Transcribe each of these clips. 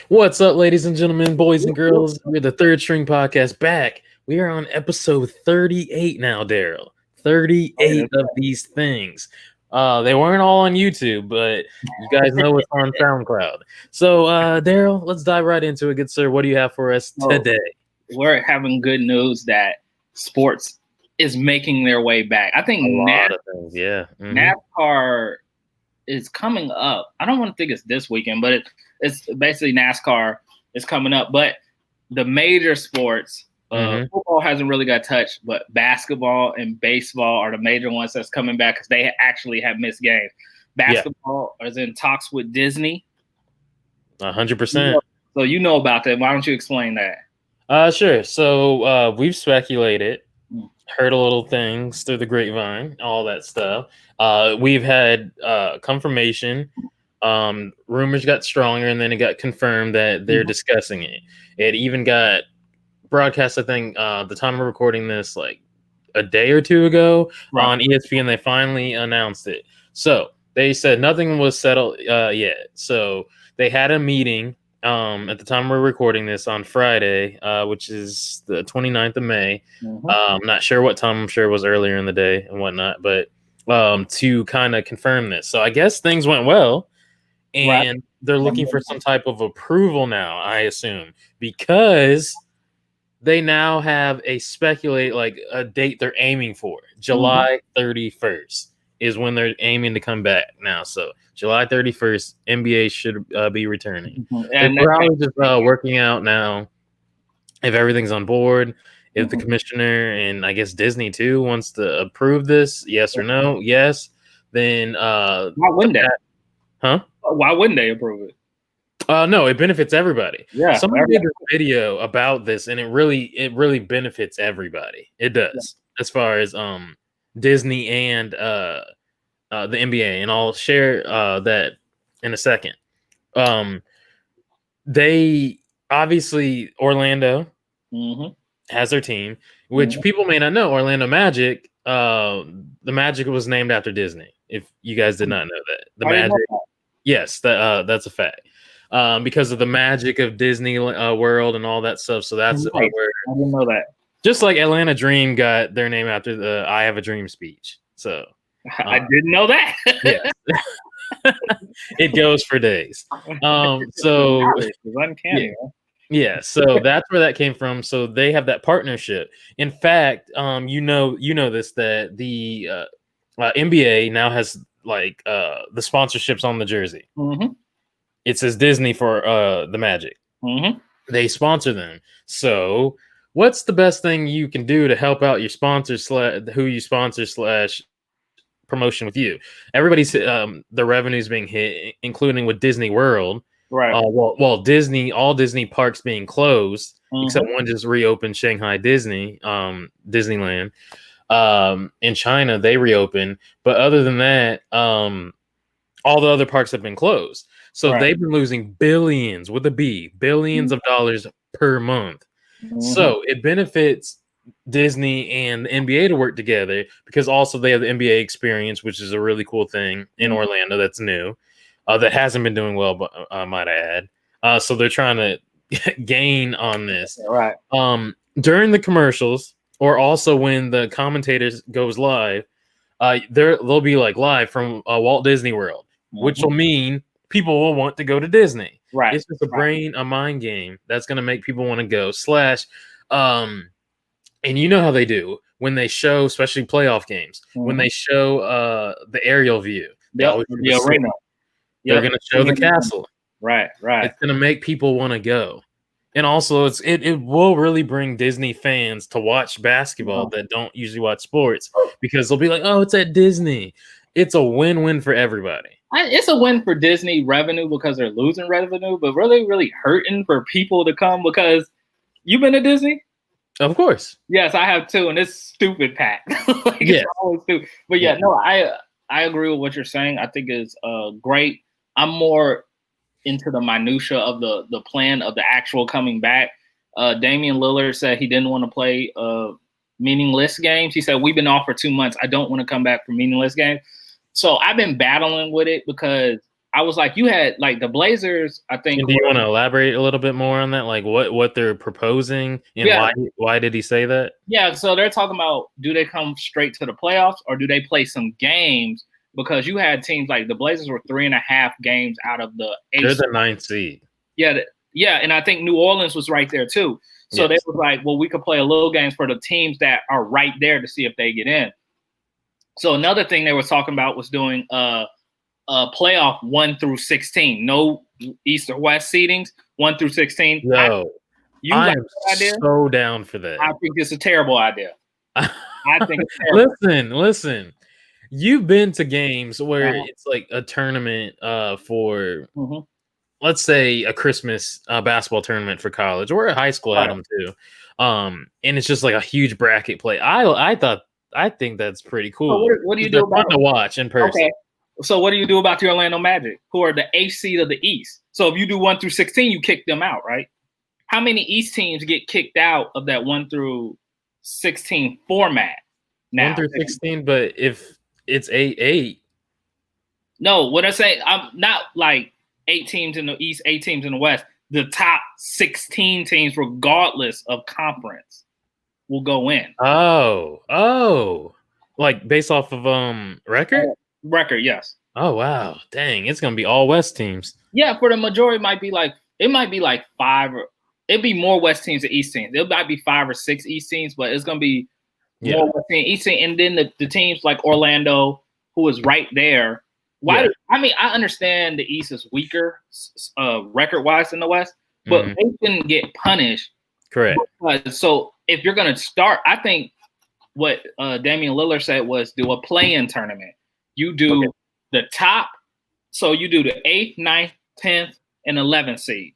What's up, ladies and gentlemen, boys and girls? We're the Third String Podcast back. We are on episode 38 now, Daryl. 38 of these things. They weren't all on YouTube, but you guys know it's on SoundCloud. So, Daryl, let's dive right into it, good sir. What do you have for us today? We're having good news that sports is making their way back. I think a lot of things, yeah. NASCAR is coming up. I don't want to think it's this weekend, but it's basically NASCAR is coming up. But the major sports, football hasn't really got touched, but basketball and baseball are the major ones that's coming back because they actually have missed games. Basketball is in talks with Disney. 100%. So you know about that. Why don't you explain that? Sure. So we've speculated, heard a little things through the grapevine, all that stuff. We've had confirmation. Rumors got stronger, and then it got confirmed that they're discussing it. It even got broadcast, I think, the time of recording this, like a day or two ago on ESPN. They finally announced it. So they said nothing was settled yet. So they had a meeting at the time we're recording this on Friday, which is the 29th of May. I'm not sure what time. I'm sure it was earlier in the day and whatnot, but to kind of confirm this. So I guess things went well, and they're looking for some type of approval now, I assume, because they now have a date they're aiming for. July 31st is when they're aiming to come back now. So July 31st, NBA should be returning. And they're probably just working out now if everything's on board, if the commissioner and I guess Disney too wants to approve this, yes or no. Yes, then why wouldn't they? Huh? Why wouldn't they approve it? No, it benefits everybody. Yeah, somebody made a video about this, and it really benefits everybody. It does, as far as Disney and the NBA, and I'll share that in a second. They obviously Orlando has their team, which people may not know. Orlando Magic, the Magic was named after Disney. If you guys did not know that, the Magic, yes, that's a fact. Because of the magic of Disney World and all that stuff. So that's where I didn't know that. Just like Atlanta Dream got their name after the "I Have a Dream" speech. So I didn't know that. Yes. It goes for days. So uncanny. Yeah, so that's where that came from. So they have that partnership. In fact, you know this, that the NBA now has like the sponsorships on the jersey. It says Disney for the Magic. They sponsor them. So what's the best thing you can do to help out your sponsors, who you sponsor / promotion with you? Everybody's the revenue's being hit, including with Disney World. Right. While all Disney parks being closed, except one just reopened, Shanghai Disney, Disneyland. In China, they reopened. But other than that, all the other parks have been closed. So they've been losing billions with a B, billions of dollars per month. So it benefits Disney and the NBA to work together, because also they have the NBA experience, which is a really cool thing in Orlando that's new, that hasn't been doing well, but I might add. So they're trying to gain on this. Right. During the commercials, or also when the commentators goes live, they'll be like live from Walt Disney World, which will mean people will want to go to Disney. Right. It's just a mind game that's going to make people want to go. And you know how they do when they show, especially playoff games, when they show the aerial view, the arena. They're going to show the castle. Right. It's going to make people want to go. And also, it will really bring Disney fans to watch basketball that don't usually watch sports, because they'll be like, oh, it's at Disney. It's a win-win for everybody. It's a win for Disney revenue because they're losing revenue, but really, really hurting for people to come, because you've been to Disney? Of course. Yes, I have too, and it's stupid packed. It's always stupid. But I agree with what you're saying. I think it's great. I'm more into the minutia of the plan of the actual coming back. Damian Lillard said he didn't want to play meaningless games. He said, we've been off for 2 months. I don't want to come back for meaningless games. So I've been battling with it, because I was like, you had like the Blazers. I think. And do you want to elaborate a little bit more on that? Like what they're proposing and why did he say that? Yeah, so they're talking about, do they come straight to the playoffs or do they play some games? Because you had teams like the Blazers were 3.5 games out of the They're the 9th seed. Yeah, yeah, and I think New Orleans was right there too. So they was like, well, we could play a little games for the teams that are right there to see if they get in. So another thing they were talking about was doing playoff 1 through 16, no East or West seedings, 1 through 16. Yo, I am so down for that. I think it's a terrible idea. I think it's terrible. Listen. You've been to games where it's like a tournament for, let's say, a Christmas basketball tournament for college, or a high school had them too. And it's just like a huge bracket play. I think that's pretty cool. So what do you do about to watch in person? Okay. So what do you do about the Orlando Magic, who are the 8th seed of the East? So if you do 1 through 16, you kick them out, right? How many East teams get kicked out of that 1 through 16 format now? 1 through 16, but if it's 8-8. No, what I say, I'm not like 8 teams in the East, 8 teams in the West. The top 16 teams, regardless of conference, will go in. Oh, like based off of record? Record, yes. Oh wow, dang! It's gonna be all West teams. Yeah, for the majority, it might be like 5 or it'd be more West teams than East teams. It might be 5 or 6 East teams, but it's gonna be more West teams, East teams, and then the teams like Orlando, who is right there. I understand the East is weaker record-wise than the West, but they shouldn't get punished. Correct. So if you're gonna start, I think what Damian Lillard said was do a play-in tournament. You do the top, so you do the 8th, 9th, 10th, and 11th seed.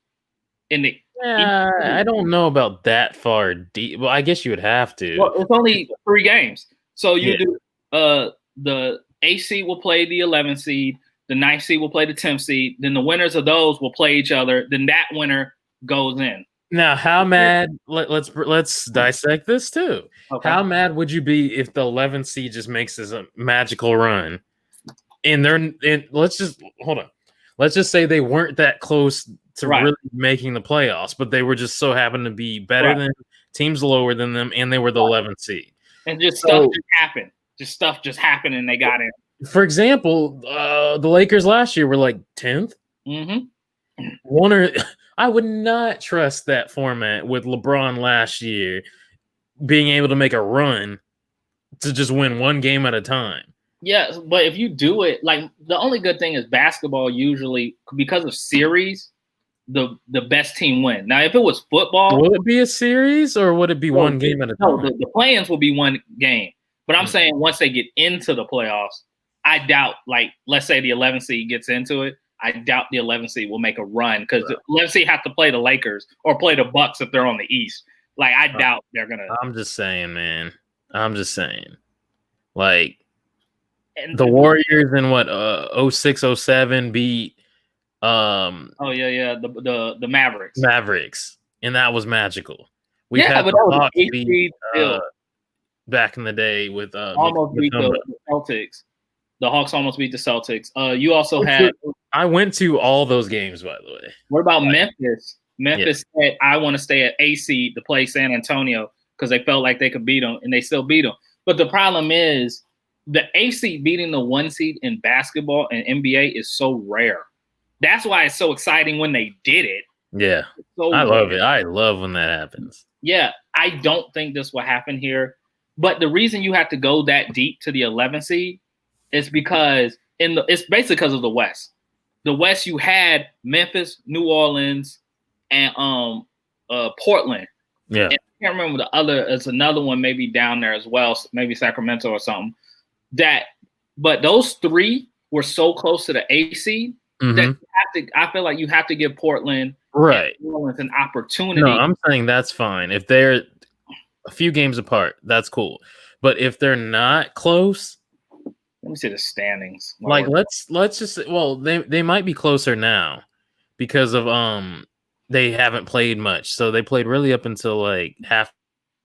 I don't know about that far deep. Well, I guess you would have to. Well, it's only 3 games. So you do the 8th seed will play the 11th seed, the 9th seed will play the 10th seed, then the winners of those will play each other, then that winner goes in. Now, how mad? Let's dissect this too. Okay. How mad would you be if the 11th seed just makes this a magical run, and let's just hold on. Let's just say they weren't that close to really making the playoffs, but they were just so happened to be better than teams lower than them, and they were the 11th seed. And stuff just happened. Stuff just happened, and they got in. For example, the Lakers last year were like 10th. I would not trust that format with LeBron last year being able to make a run to just win one game at a time. Yeah, but if you do it, like the only good thing is basketball usually, because of series, the best team win. Now, if it was football, will it be a series or would it be one game at a time? No, the play-ins will be one game. But I'm saying once they get into the playoffs, I doubt, like, let's say the 11th seed gets into it, I doubt the 11th seed will make a run because the 11th seed have to play the Lakers or play the Bucks if they're on the East. Like, I doubt they're going to. I'm just saying, man. I'm just saying. Like, the Warriors in what 06, 07 beat the Mavericks, and that was magical. We've had the Hawks beat back in the day with almost beat the Celtics. The Hawks almost beat the Celtics. You also had. I went to all those games, by the way. What about Memphis? Memphis said, "I want to stay at A seed to play San Antonio because they felt like they could beat them, and they still beat them." But the problem is, the A seed beating the 1 seed in basketball and NBA is so rare. That's why it's so exciting when they did it. Yeah, I love it. I love when that happens. Yeah, I don't think this will happen here. But the reason you have to go that deep to the 11th seed is because it's basically because of the West. The West, you had Memphis, New Orleans, and Portland. Yeah, and I can't remember the other. It's another one maybe down there as well, maybe Sacramento or something. But those 3 were so close to the A seed that I feel like you have to give Portland and New Orleans an opportunity. No, I'm saying that's fine if they're a few games apart. That's cool, but if they're not close. Let me see the standings. Like let's just they might be closer now because of they haven't played much. So they played really up until like half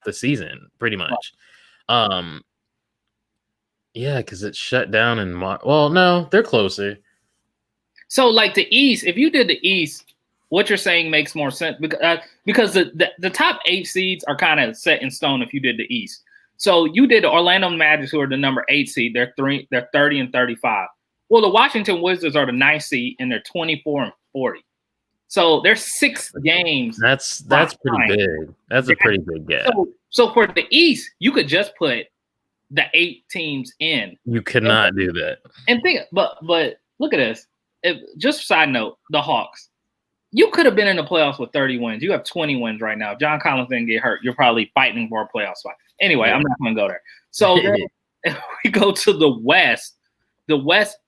the season, pretty much. Yeah, because it's shut down in March. Well, no, they're closer. So like the East, if you did the East, what you're saying makes more sense because the top 8 seeds are kind of set in stone if you did the East. So you did the Orlando Magic, who are the number 8 seed. They're 30 and 35. Well, the Washington Wizards are the 9th seed, and they're 24 and 40. So there's 6 games. That's pretty big. That's a pretty big gap. So for the East, you could just put the 8 teams in. You could not do that. And but look at this. Just side note, the Hawks. You could have been in the playoffs with 30 wins. You have 20 wins right now. If John Collins didn't get hurt, you're probably fighting for a playoff spot. Anyway, I'm not going to go there. So if we go to the West,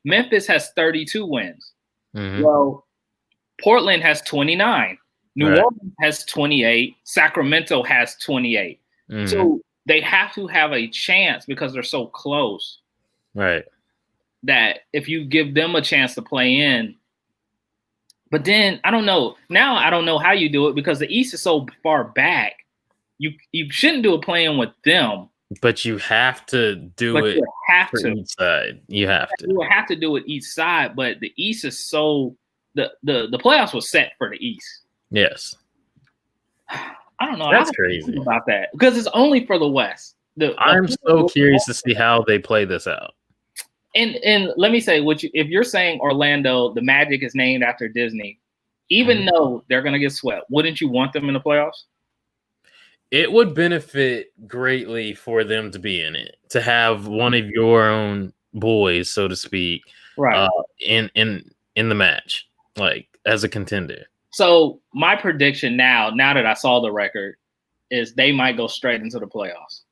Memphis has 32 wins. Mm-hmm. Well, Portland has 29. New Orleans has 28. Sacramento has 28. Mm-hmm. So they have to have a chance because they're so close. Right. That if you give them a chance to play in. But then I don't know. Now I don't know how you do it because the East is so far back. You shouldn't do a play-in with them. But you have to do it for each side. You have to. You have to do it each side. But the East is so the playoffs was set for the East. Yes. I don't know. That's crazy about that because it's only for the West. I'm so curious to see how they play this out. And let me say, if you're saying Orlando, the Magic is named after Disney, even though they're going to get swept, wouldn't you want them in the playoffs? It would benefit greatly for them to be in it, to have one of your own boys, so to speak, right? In the match, like as a contender. So my prediction now that I saw the record, is they might go straight into the playoffs.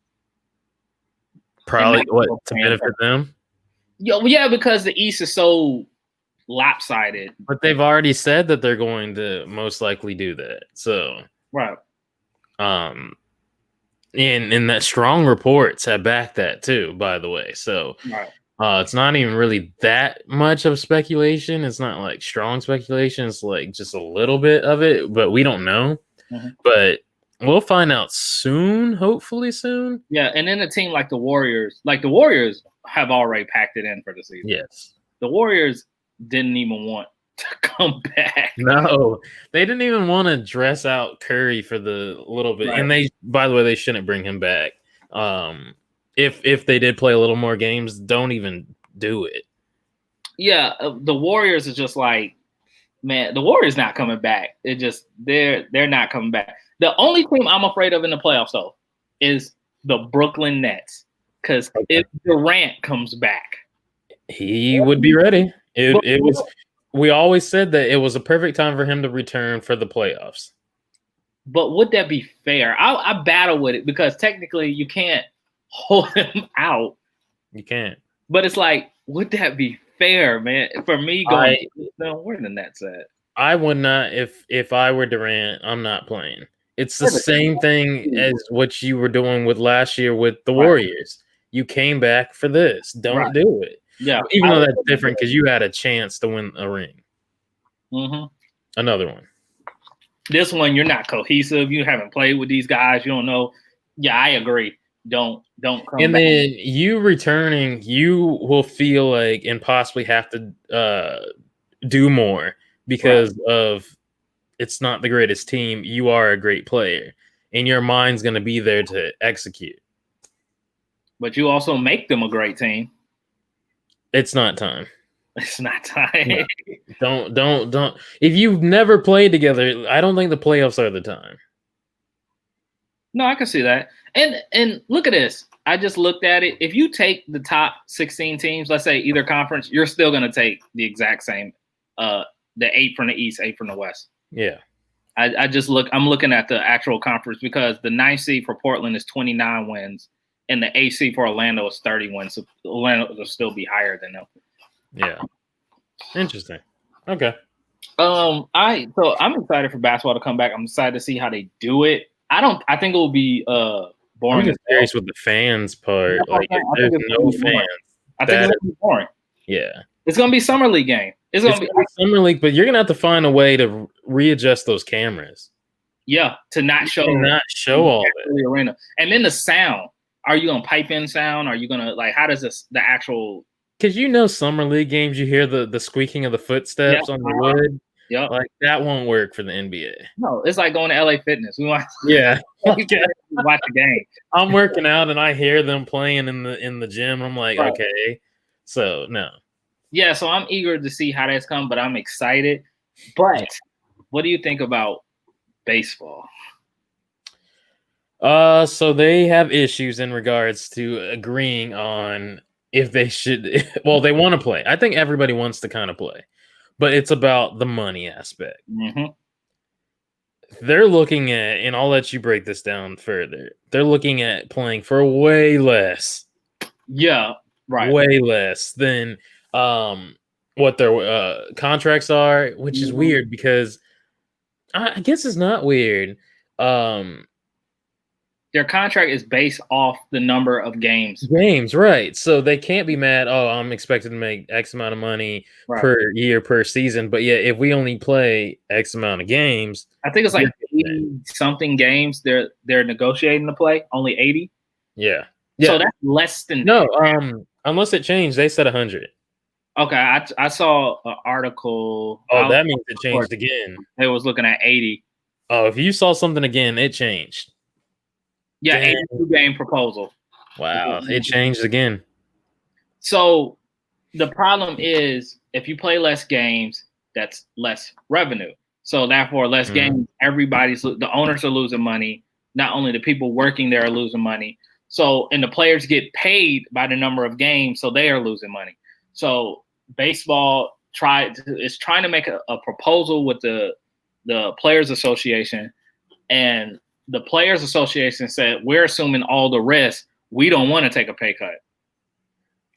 Probably to benefit them. Yeah, because the East is so lopsided. But they've already said that they're going to most likely do that. So right. And that strong reports have backed that too, by the way. So it's not even really that much of speculation. It's not like strong speculation. It's like just a little bit of it, but we don't know. Mm-hmm. But we'll find out soon, hopefully soon. Yeah, and then a team like the Warriors have already packed it in for the season. Yes. The Warriors didn't even want to come back. No, they didn't even want to dress out Curry for the little bit. Right. And by the way, they shouldn't bring him back. If they did play a little more games, don't even do it. Yeah, the Warriors is just like, man, the Warriors not coming back. It just they're not coming back. The only team I'm afraid of in the playoffs though is the Brooklyn Nets. Because if Durant comes back, he would be ready. It was. We always said that it was a perfect time for him to return for the playoffs. But would that be fair? I battle with it because technically you can't hold him out. You can't. But it's like, would that be fair, man? For me, going, where the Nets at? I would not. If I were Durant, I'm not playing. It's the same thing as what you were doing with last year with the Warriors. You came back for this. Don't do it. Yeah. Even though that's different because you had a chance to win a ring. Mm-hmm. Another one. This one, you're not cohesive. You haven't played with these guys. You don't know. Yeah, I agree. Don't come and back. Then you returning, you will feel like and possibly have to do more because of it's not the greatest team. You are a great player. And your mind's going to be there to execute. But you also make them a great team. It's not time. It's not time. No. Don't. If you've never played together, I don't think the playoffs are the time. No, I can see that. And look at this. I just looked at it. If you take the top 16 teams, let's say either conference, you're still going to take the exact same. The 8 from the East, 8 from the West. Yeah. I'm looking at the actual conference because the 9th seed for Portland is 29 wins. And the AC for Orlando is 30 wins. So Orlando will still be higher than them. Yeah. Interesting. Okay. I'm excited for basketball to come back. I'm excited to see how they do it. I think it will be boring. I'm just curious with the fans part. Like there's no fans. I think it's gonna be boring. Yeah. It's gonna be summer league game. It's gonna be summer league, but you're gonna have to find a way to readjust those cameras. Yeah, to not show all that. The arena. And then the sound. Are you gonna pipe in sound? Are you gonna how does the actual Because summer league games, you hear the squeaking of the Yeah. footsteps on the wood. Yep. Like that won't work for the NBA. No, it's like going to LA Fitness. We want Yeah. to watch the game. I'm working out and I hear them playing in the gym. I'm like, Right. okay. So no. Yeah, so I'm eager to see how that's come, but I'm excited. But what do you think about baseball? So they have issues in regards to agreeing on if they should. Well, they want to play. I think everybody wants to kind of play, but it's about the money aspect. Mm-hmm. They're looking at, and I'll let you break this down further. They're looking at playing for way less. Yeah, right. Way less than what their contracts are, which is weird because I guess it's not weird. Their contract is based off the number of games. Games, right. So they can't be mad, oh, I'm expected to make X amount of money per year, per season. But yeah, if we only play X amount of games. I think it's like 80 something games they're negotiating to play, only 80. Yeah. So that's less than unless it changed, they said 100. Okay, I saw an article. Oh, that means it changed again. It was looking at 80. Oh, if you saw something again, it changed. Yeah, 82 game proposal. Wow, it changed again. So the problem is if you play less games, that's less revenue. So therefore, less games, the owners are losing money. Not only the people working there are losing money. So, and the players get paid by the number of games, so they are losing money. So baseball is trying to make a proposal with the Players Association, and the Players Association said, we're assuming all the risk. We don't want to take a pay cut.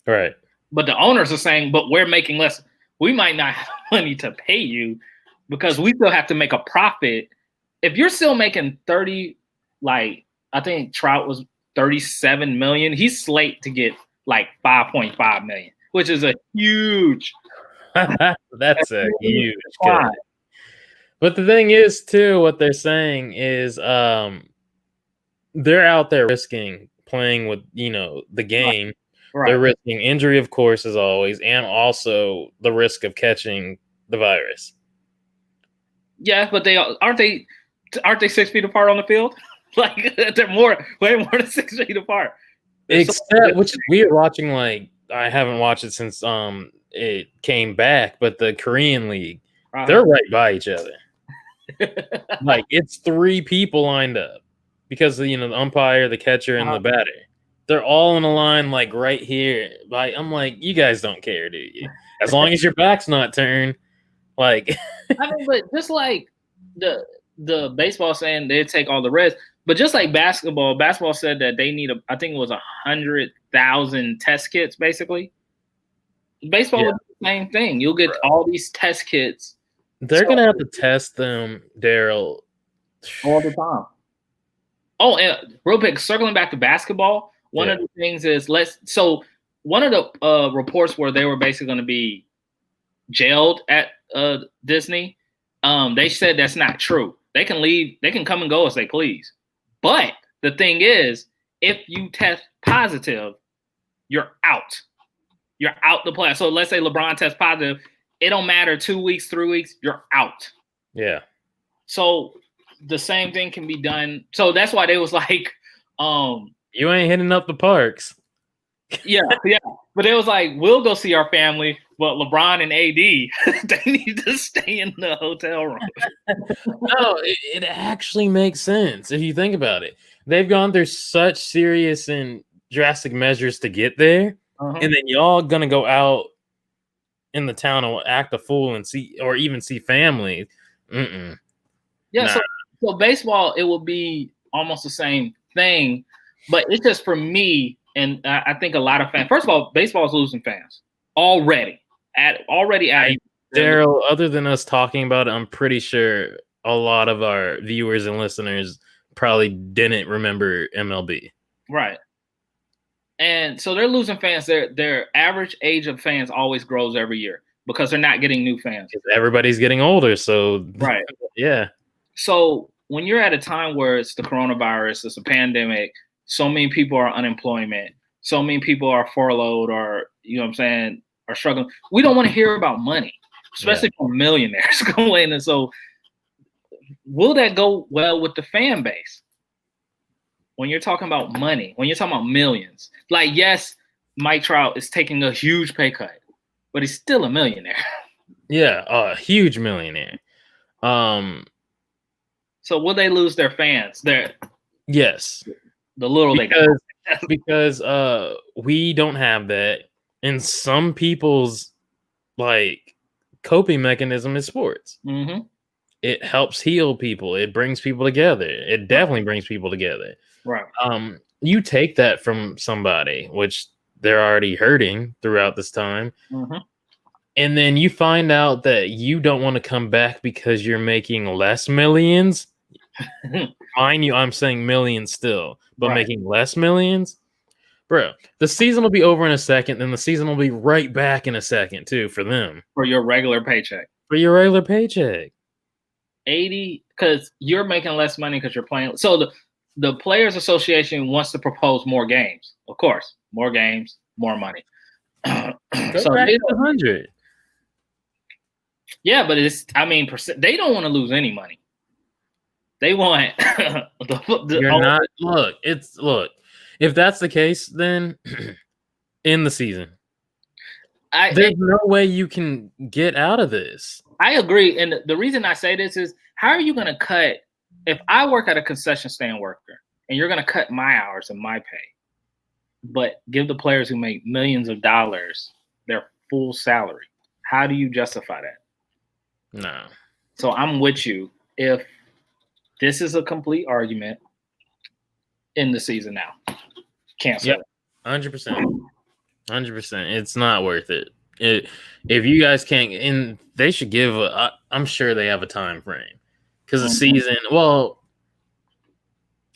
Right. But the owners are saying, but we're making less. We might not have money to pay you because we still have to make a profit. If you're still making 30, like I think Trout was 37 million, he's slate to get like 5.5 million, which is a huge. That's a huge cut. But the thing is, too, what they're saying is they're out there risking playing with, the game. Right. They're risking injury, of course, as always, and also the risk of catching the virus. Yeah, but aren't they 6 feet apart on the field? Like they're way more than 6 feet apart. Except, which is weird watching, like, I haven't watched it since it came back, but the Korean League, they're right by each other. Like it's 3 people lined up because the umpire, the catcher, and the batter. They're all in a line like right here. I'm like, you guys don't care, do you? As long as your back's not turned. Like I mean, but just like the baseball saying they take all the risk, but just like basketball said that they need I think it was 100,000 test kits basically. Baseball would do the same thing. You'll get all these test kits. They're gonna have to test them, Daryl, all the time. Oh, and real quick, circling back to basketball, one of the things is one of the reports where they were basically going to be jailed at Disney, they said that's not true. They can leave, they can come and go as they please. But the thing is, if you test positive, you're out. You're out the play. So let's say LeBron tests positive. It don't matter 2 weeks, 3 weeks, you're out. Yeah. So the same thing can be done. So that's why they was like, you ain't hitting up the parks. Yeah. But it was like, we'll go see our family, but LeBron and AD, they need to stay in the hotel room. No, it actually makes sense if you think about it. They've gone through such serious and drastic measures to get there, and then y'all gonna go out in the town and act a fool and see family. Yeah, nah. So baseball, it will be almost the same thing, but it's just for me, and I think a lot of fans. First of all, baseball's losing fans already. Daryl, other than us talking about it, I'm pretty sure a lot of our viewers and listeners probably didn't remember MLB. Right. And so they're losing fans. Their average age of fans always grows every year because they're not getting new fans. Everybody's getting older, so right. Yeah. So when you're at a time where it's the coronavirus, it's a pandemic, so many people are unemployment, so many people are furloughed or you know what I'm saying, are struggling. We don't want to hear about money, especially from millionaires going. And so, will that go well with the fan base? When you're talking about money, when you're talking about millions, like, yes, Mike Trout is taking a huge pay cut, but he's still a millionaire. Yeah, a huge millionaire. So will they lose their fans? Yes. The little because we don't have that, and some people's like coping mechanism is sports. Mm-hmm. It helps heal people. It brings people together. It definitely brings people together. Right. You take that from somebody, which they're already hurting throughout this time. Mm-hmm. And then you find out that you don't want to come back because you're making less millions. Mind you, I'm saying millions still, but making less millions. Bro, the season will be over in a second, then the season will be right back in a second, too, for them. For your regular paycheck. For your regular paycheck. 80, because you're making less money because you're playing. So the Players Association wants to propose more games. Of course, more games, more money. So back to 100. Yeah, but they don't want to lose any money. They want look. If that's the case, then in the season, there's no way you can get out of this. I agree, and the reason I say this is, how are you going to cut? If I work at a concession stand worker, and you're going to cut my hours and my pay, but give the players who make millions of dollars their full salary, how do you justify that? No. So I'm with you. If this is a complete argument, in the season now, cancel it. 100%. 100%. It's not worth it. If you guys can't, and they should give. I'm sure they have a time frame because the season. Well,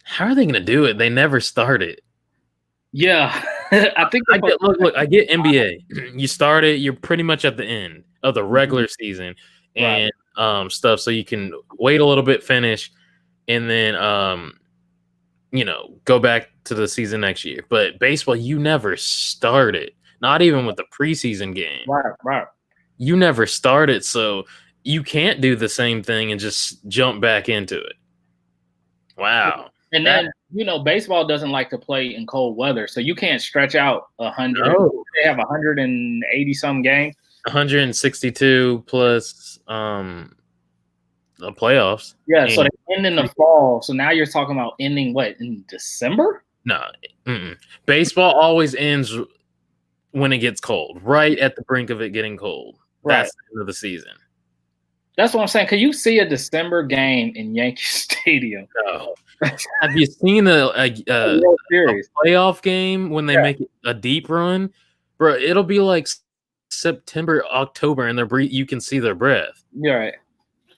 how are they going to do it? They never started. Yeah, I think I get. Look. I get NBA. You start it. You're pretty much at the end of the regular season and stuff, so you can wait a little bit, finish, and then go back to the season next year. But baseball, you never started. Not even with the preseason game. Right. You never started, so you can't do the same thing and just jump back into it. Wow. And then, baseball doesn't like to play in cold weather, so you can't stretch out 100. No. They have 180 some games. 162 plus the playoffs. Yeah, so they end in the fall. So now you're talking about ending what, in December? No. Baseball always ends when it gets cold, right at the brink of it getting cold. That's the end of the season. That's what I'm saying. Can you see a December game in Yankee Stadium? No. Have you seen a playoff game when they make a deep run? Bro, it'll be like September, October, and you can see their breath. You're right.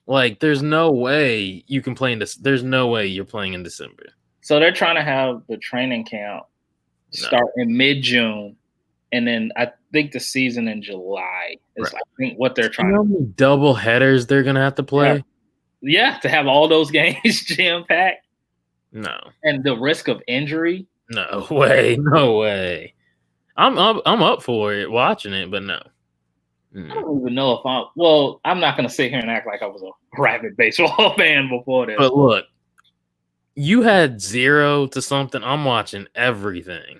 Like, there's no way you can play in this. There's no way you're playing in December. So they're trying to have the training camp start in mid-June. And then I think the season in July is I think what they're trying. You know how many double headers they're gonna have to play? Yeah, to have all those games jam-packed. No. And the risk of injury. No way. No way. I'm up for it, watching it, but no. I don't even know if I'm not gonna sit here and act like I was a rabid baseball fan before this. But look, you had 0 to something. I'm watching everything.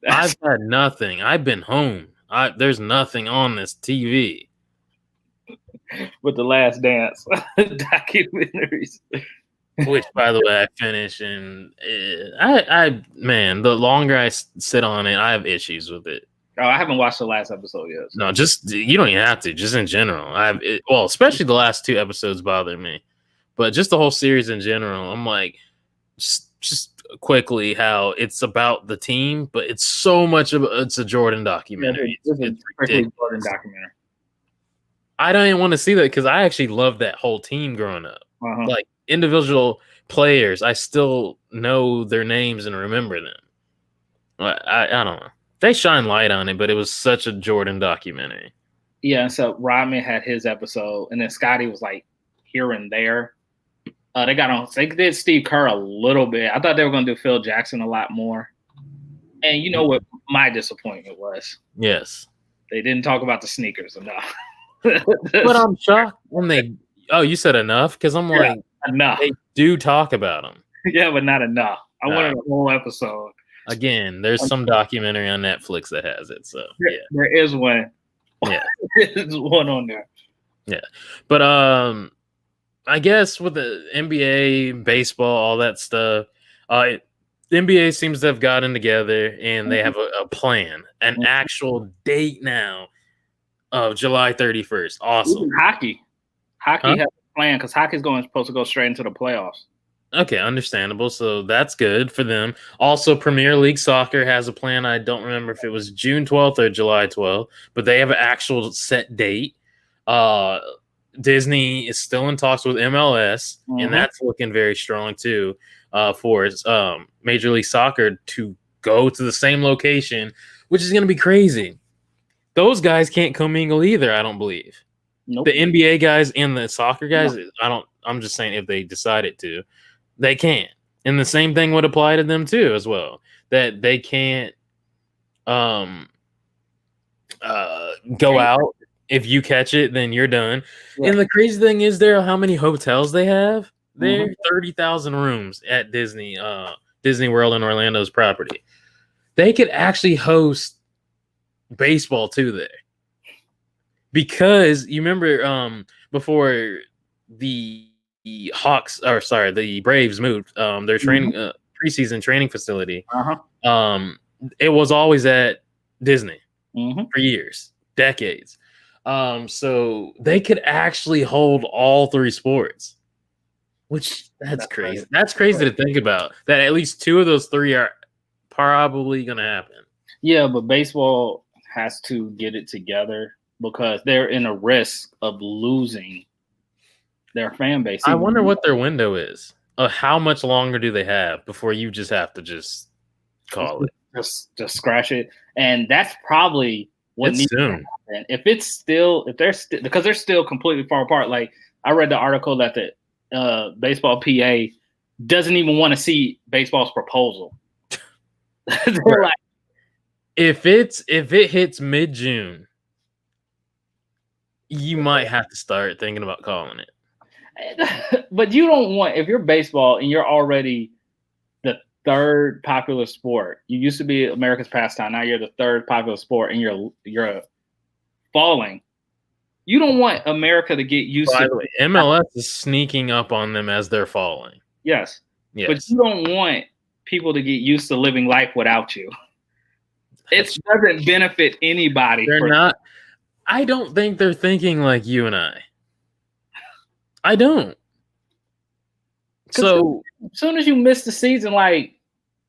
I've had nothing. I've been home. There's nothing on this TV. With the Last Dance documentaries. Which, by the way, I finish, and the longer I sit on it, I have issues with it. Oh, I haven't watched the last episode yet. So. No, you don't even have to. Just in general, especially the last 2 episodes bother me, but just the whole series in general. I'm like, just quickly how it's about the team, but it's so much of it's a Jordan documentary. It's a Jordan documentary. I don't even want to see that because I actually loved that whole team growing up. Like individual players, I still know their names and remember them. I don't know. They shine light on it, but it was such a Jordan documentary. Yeah, so Rodman had his episode, and then Scotty was like here and there. They did Steve Kerr a little bit. I thought they were going to do Phil Jackson a lot more. And you know what my disappointment was? Yes. They didn't talk about the sneakers enough. But I'm shocked when they. Oh, you said enough? Because I'm like, enough. they do talk about them. Yeah, but not enough. I wanted a whole episode. Again, there's some documentary on Netflix that has it. So yeah, there is one. Yeah, there's one on there. Yeah, but I guess with the NBA, baseball, all that stuff, the NBA seems to have gotten together and they have a plan, an actual date now of July 31st. Awesome. Even hockey has a plan because hockey's supposed to go straight into the playoffs. Okay, understandable. So that's good for them. Also, Premier League Soccer has a plan. I don't remember if it was June 12th or July 12th, but they have an actual set date. Disney is still in talks with MLS, and that's looking very strong too for Major League Soccer to go to the same location, which is going to be crazy. Those guys can't commingle either, I don't believe. Nope. The NBA guys and the soccer guys, I'm just saying if they decided to, they can't. And the same thing would apply to them too as well. That they can't go out. If you catch it, then you're done. Yeah. And the crazy thing is there how many hotels they have there? 30,000 rooms at Disney World in Orlando's property. They could actually host baseball too there. Because you remember before the Braves moved their training preseason training facility. It was always at Disney for years, decades. So they could actually hold all three sports, which that's crazy. Right. That's crazy to think about. That at least two of those three are probably going to happen. Yeah, but baseball has to get it together because they're in a risk of losing their fan base. I wonder what their window is. How much longer do they have before you just have to just call it? Just scratch it. And that's probably what needs to happen. If because they're still completely far apart. Like I read the article that the baseball PA doesn't even want to see baseball's proposal. They're like, if it hits mid-June, you might have to start thinking about calling it. But you don't want, if you're baseball and you're already the third popular sport, you used to be America's pastime, now you're the third popular sport and you're falling. You don't want America to get used to. By the way, MLS is sneaking up on them as they're falling. Yes. But you don't want people to get used to living life without you. It doesn't benefit anybody. They're not. I don't think they're thinking like you and I. I don't. So as soon as you miss the season, like,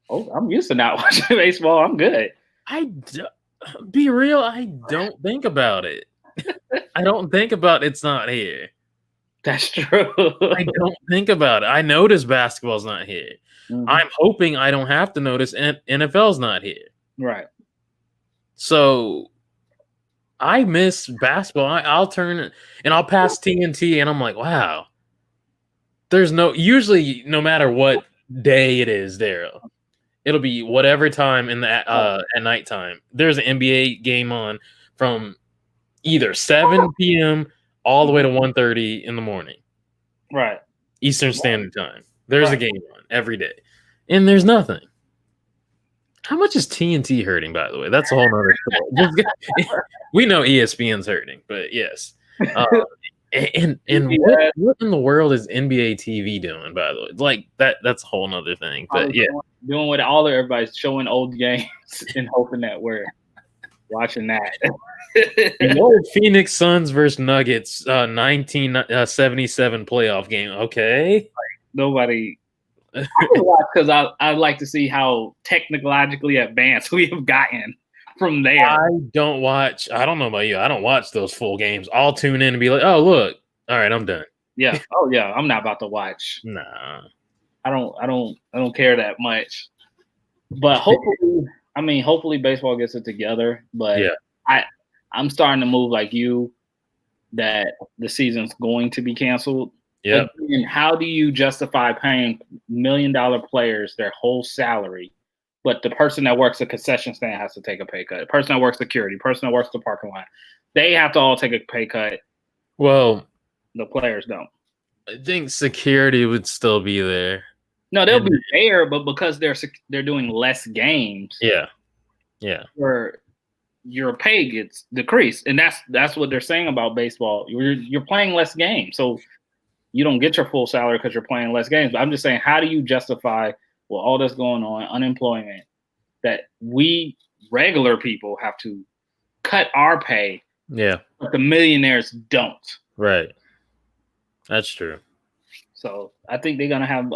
oh, I'm used to not watching baseball. I'm good. Be real. I don't think about it. I don't think about it's not here. That's true. I don't think about it. I notice basketball's not here. I'm hoping I don't have to notice NFL's not here. Right. So I miss basketball. I'll turn it and I'll pass TNT and I'm like, wow. There's usually no matter what day it is there, it'll be whatever time in the at nighttime. There's an NBA game on from either 7 p.m. all the way to 1:30 in the morning. Right. Eastern Standard Time. There's a game on every day. And there's nothing. How much is TNT hurting, by the way? That's a whole other story. We know ESPN's hurting, but yes. And what in the world is NBA TV doing, by the way? Like that's a whole other thing. But yeah. Doing what everybody's showing old games and hoping that we're watching that. The old Phoenix Suns versus Nuggets 1977 playoff game. Okay. Like, nobody because I like to see how technologically advanced we have gotten from there. I don't know about you. I don't watch those full games. I'll tune in and be like, oh, look. All right, I'm done. Yeah. Oh, yeah. I'm not about to watch. Nah. I don't care that much. But hopefully baseball gets it together. But yeah. I'm starting to move like you that the season's going to be canceled. Yeah. And how do you justify paying $1 million players their whole salary but the person that works the concession stand has to take a pay cut. The person that works security, the person that works the parking lot, they have to all take a pay cut. Well, the players don't. I think security would still be there. No, they'll be there, but because they're doing less games, yeah, where your pay gets decreased, and that's what they're saying about baseball. You're playing less games, so you don't get your full salary because you're playing less games. But I'm just saying, how do you justify with all that's going on, unemployment, that we regular people have to cut our pay? Yeah, but the millionaires don't. Right. That's true. So I think they're gonna have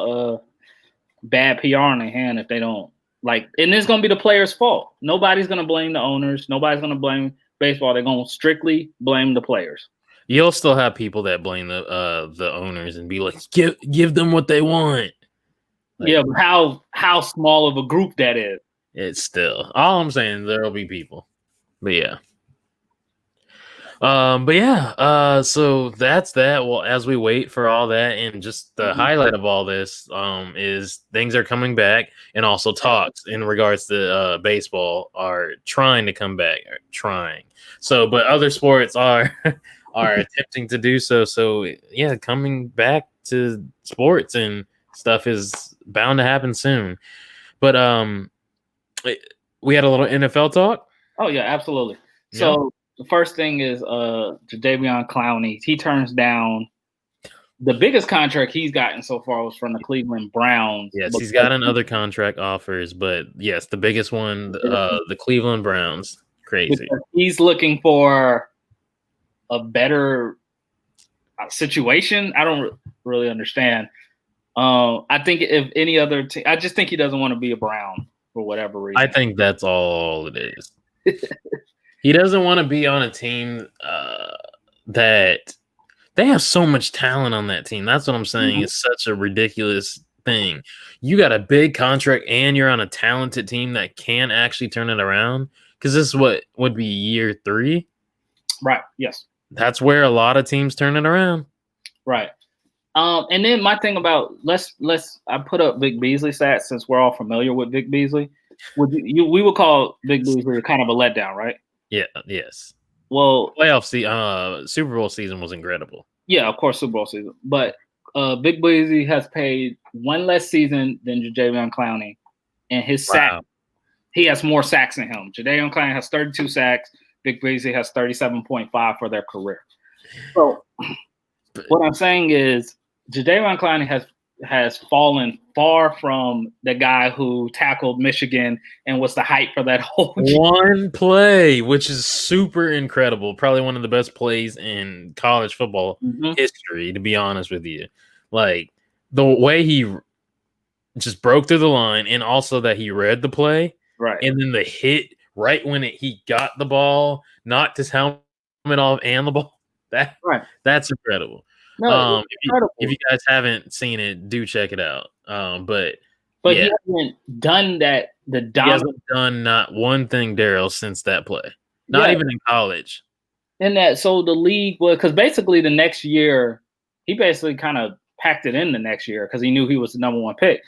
bad PR on their hand if they don't. And it's gonna be the players' fault. Nobody's gonna blame the owners. Nobody's gonna blame baseball. They're gonna strictly blame the players. You'll still have people that blame the owners and be like, give them what they want. Yeah, but how small of a group that is. It's still all I'm saying. There'll be people, but yeah. So that's that. Well, as we wait for all that, and just the highlight of all this is things are coming back, and also talks in regards to baseball are trying to come back, but other sports are attempting to do so. So yeah, coming back to sports and stuff is bound to happen soon. But we had a little NFL talk. Oh yeah, absolutely. So the first thing is Jadeveon Clowney. He turns down the biggest contract he's gotten so far was from the Cleveland Browns. Yes, he's gotten other contract offers, but yes, the biggest one, the Cleveland Browns. Crazy. He's looking for a better situation. I don't really understand. I think if any other team, I just think he doesn't want to be a Brown for whatever reason. I think that's all it is. He doesn't want to be on a team that they have so much talent on that team. That's what I'm saying. It's such a ridiculous thing. You got a big contract and you're on a talented team that can actually turn it around. Because this is what would be year 3. Right. Yes. That's where a lot of teams turn it around. Right. And then my thing about I put up Vic Beasley stats since we're all familiar with Vic Beasley. We would call Vic Beasley kind of a letdown, right? Yeah. Yes. Well, Super Bowl season was incredible. Yeah, of course, Super Bowl season. But Vic Beasley has played one less season than Jadeveon Clowney, and his sack. He has more sacks than him. Jadeveon Clowney has 32 sacks. Vic Beasley has 37.5 for their career. So what I'm saying is Jadeveon Clowney has fallen far from the guy who tackled Michigan and was the hype for that whole one play, which is super incredible. Probably one of the best plays in college football history, to be honest with you. Like the way he just broke through the line, and also that he read the play, right? And then the hit right when he got the ball, knocked his helmet off and the ball. That's incredible. No, if you guys haven't seen it, do check it out. But he hasn't done that. He hasn't done not one thing, Daryl, since that play. Not even in college. And so the league because basically the next year, he basically kind of packed it in the next year because he knew he was the number 1 pick.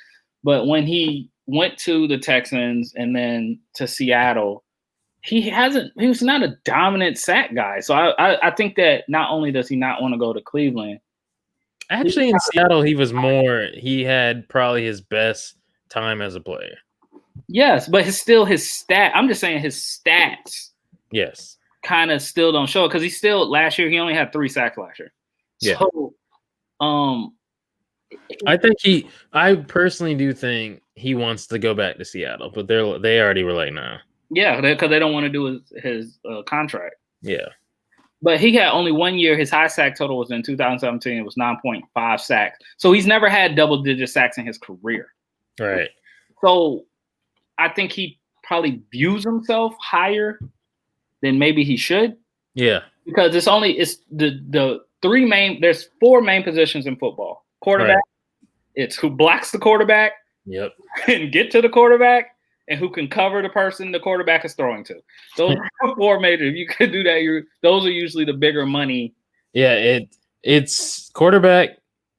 But when he went to the Texans and then to Seattle, he was not a dominant sack guy. So I think that not only does he not want to go to Cleveland. Actually, in Seattle, he had probably his best time as a player. Yes, but I'm just saying his stats. Yes. Kind of still don't show it because last year he only had 3 sacks last year. Yeah. So, I personally do think he wants to go back to Seattle, but they already were like, nah. Yeah, because they don't want to do his contract. Yeah. But he had only 1 year. His high sack total was in 2017. It was 9.5 sacks. So he's never had double-digit sacks in his career. Right. So I think he probably views himself higher than maybe he should. Yeah. Because it's the 3 main – there's 4 main positions in football. Quarterback, it's who blocks the quarterback. Yep. And get to the quarterback. And who can cover the person the quarterback is throwing to. Those are 4 major. If you could do that, those are usually the bigger money. Yeah, it's quarterback.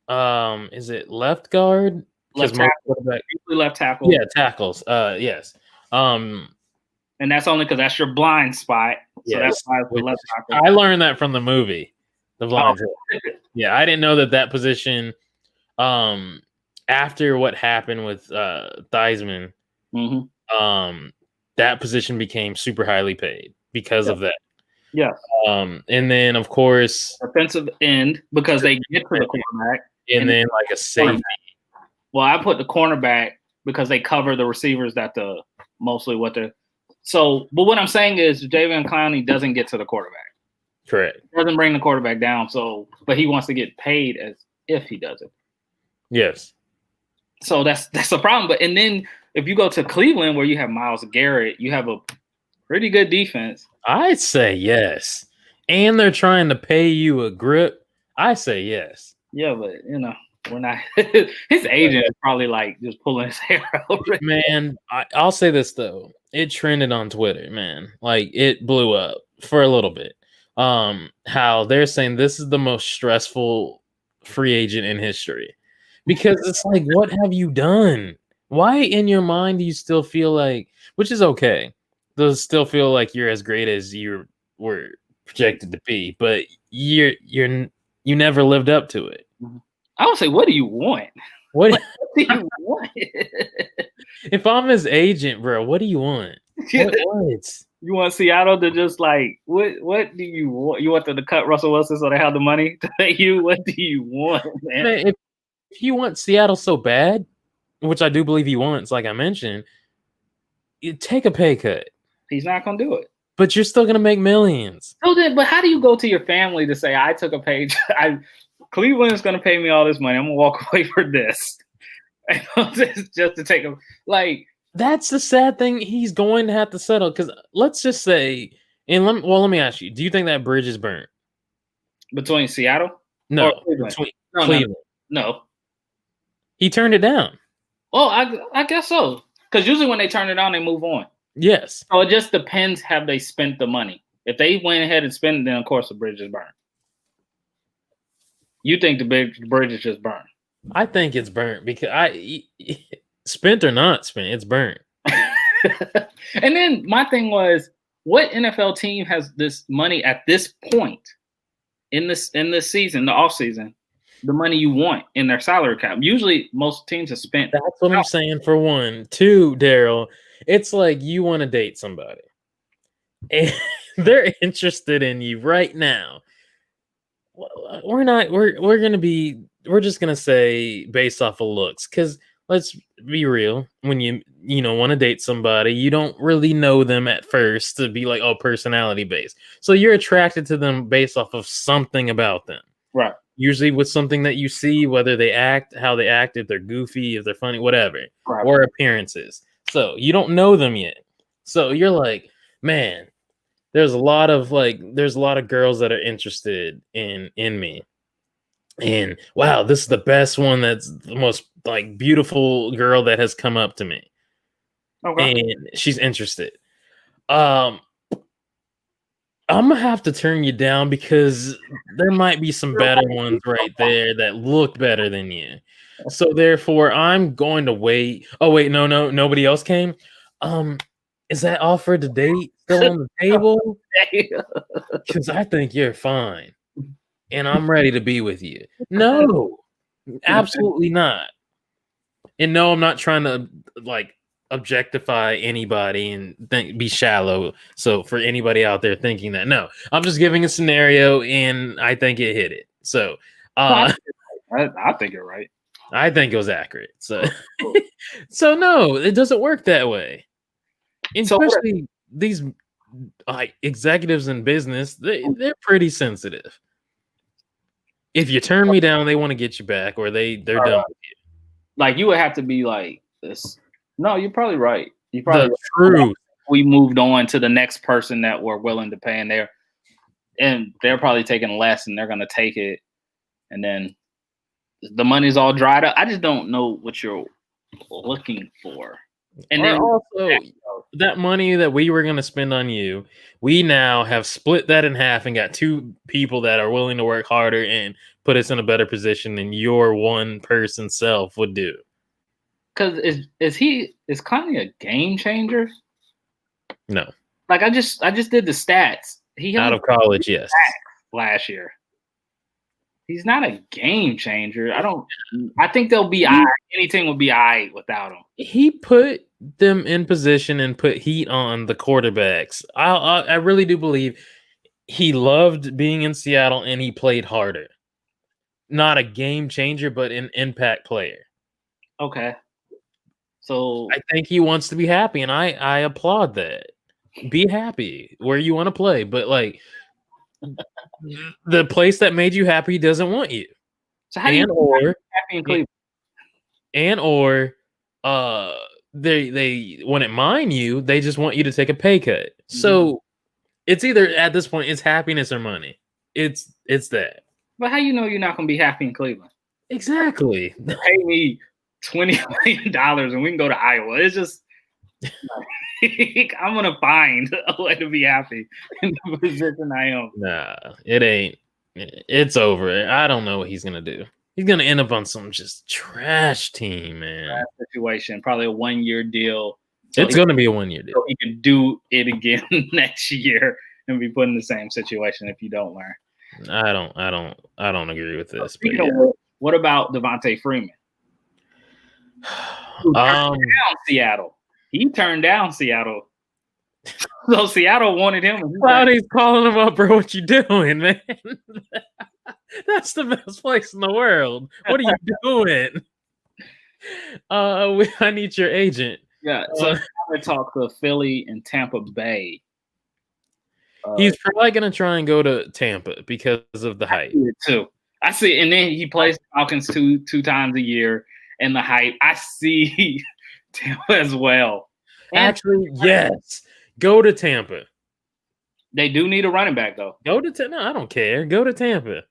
Is it left guard, left tackle. Left tackle. Yeah, tackles. Yes. And that's only because that's your blind spot. So yes. that's why it's the left tackle. I learned that from the movie, The Blind Side. Yeah, I didn't know that position. After what happened with Theismann, that position became super highly paid because of that. Yeah. And then of course defensive end because they get to the quarterback, and then like a safety. Well, I put the cornerback because they cover the receivers that mostly what the. So, but what I'm saying is Jadeveon Clowney doesn't get to the quarterback. Correct. Doesn't bring the quarterback down. So, but he wants to get paid as if he does it. Yes. So that's a problem. But and then if you go to Cleveland where you have Myles Garrett, you have a pretty good defense. I'd say yes. And they're trying to pay you a grip. I say yes. Yeah, but we're not. His agent is probably like just pulling his hair out. Man, I'll say this though. It trended on Twitter, man. Like it blew up for a little bit. How they're saying this is the most stressful free agent in history. Because it's like, what have you done? Why in your mind do you still feel like, which is okay, does still feel like you're as great as you were projected to be, but you never lived up to it. I would say, what do you want? What do you want? If I'm his agent, bro, what do you want? What? You want Seattle to just like what do you want? You want them to cut Russell Wilson so they have the money to pay you? What do you want, man? If you want Seattle so bad, which I do believe he wants, like I mentioned, you take a pay cut. He's not gonna do it. But you're still gonna make millions. So then, but how do you go to your family to say I took a pay? Cleveland's gonna pay me all this money. I'm gonna walk away for this, just to take a like. That's the sad thing. He's going to have to settle because let's just say, and let me ask you: do you think that bridge is burnt between Seattle? No, Cleveland. Cleveland. No, he turned it down. Oh, I guess so. Because usually when they turn it on, they move on. Yes. So it just depends. Have they spent the money? If they went ahead and spent it, then of course the bridge is burned. You think the bridge is just burned? I think it's burnt because spent or not spent, it's burnt. And then my thing was, what NFL team has this money at this point in this season, the off season, the money you want in their salary cap? Usually, most teams have spent. That's what I'm saying. For one, two, Daryl, it's like you want to date somebody, and they're interested in you right now. We're not. We're just gonna say based off of looks, because let's be real. When you want to date somebody, you don't really know them at first to be like, oh, personality based. So you're attracted to them based off of something about them, right? Usually with something that you see, whether they act, how they act, if they're goofy, if they're funny, whatever, right. Or appearances. So you don't know them yet. So you're like, man, there's a lot of girls that are interested in me. And wow, this is the best one. That's the most like beautiful girl that has come up to me. Okay. And she's interested. I'm gonna have to turn you down because there might be some better ones right there that look better than you. So therefore, I'm going to wait. Oh wait, no, nobody else came. Is that offer to date still on the table? Because I think you're fine, and I'm ready to be with you. No, absolutely not. And no, I'm not trying to like objectify anybody and be shallow. So for anybody out there thinking that, no, I'm just giving a scenario and I think it hit it. So I think you're right. I think it was accurate. So so no, it doesn't work that way. Especially these like executives in business, they're pretty sensitive. If you turn me down, they want to get you back, or they're done with you. Like you would have to be like this. No, you're probably right. You probably the truth. We moved on to the next person that we're willing to pay, and they're probably taking less, and they're going to take it, and then the money's all dried up. I just don't know what you're looking for. And then also that money that we were going to spend on you, we now have split that in half and got two people that are willing to work harder and put us in a better position than your one person self would do. Because is Clowney a game changer? No. Like I just did the stats. He Out of college, yes. Last year. He's not a game changer. I think they'll be anything will be all right without him. He put them in position and put heat on the quarterbacks. I really do believe he loved being in Seattle and he played harder. Not a game changer, but an impact player. Okay. So I think he wants to be happy, and I applaud that. Be happy where you want to play, but like the place that made you happy doesn't want you. So how do you be happy in Cleveland? They wouldn't mind you, they just want you to take a pay cut. So it's either at this point it's happiness or money. It's that. But how you know you're not gonna be happy in Cleveland? Exactly. Pay me $20 million and we can go to Iowa. It's just I'm gonna find a way to be happy in the position I am. Nah, it ain't. It's over. I don't know what he's gonna do. He's gonna end up on some just trash team, man. Trash situation, probably a 1-year deal. So it's gonna be a 1-year deal. So he can do it again next year and be put in the same situation if you don't learn. I don't agree with this. But yeah. What about Devontae Freeman? Down Seattle. He turned down Seattle. So Seattle wanted him. Cloudy's calling him up, bro. What you doing, man? That's the best place in the world. What are you doing? I need your agent. Yeah, so I'm gonna talk to Philly and Tampa Bay. He's probably gonna try and go to Tampa because of the hype. Too. I see, and then he plays Falcons two times a year, and the hype. I see Tampa as well. Actually, yes. Go to Tampa. They do need a running back, though. Go to Tampa. No, I don't care. Go to Tampa.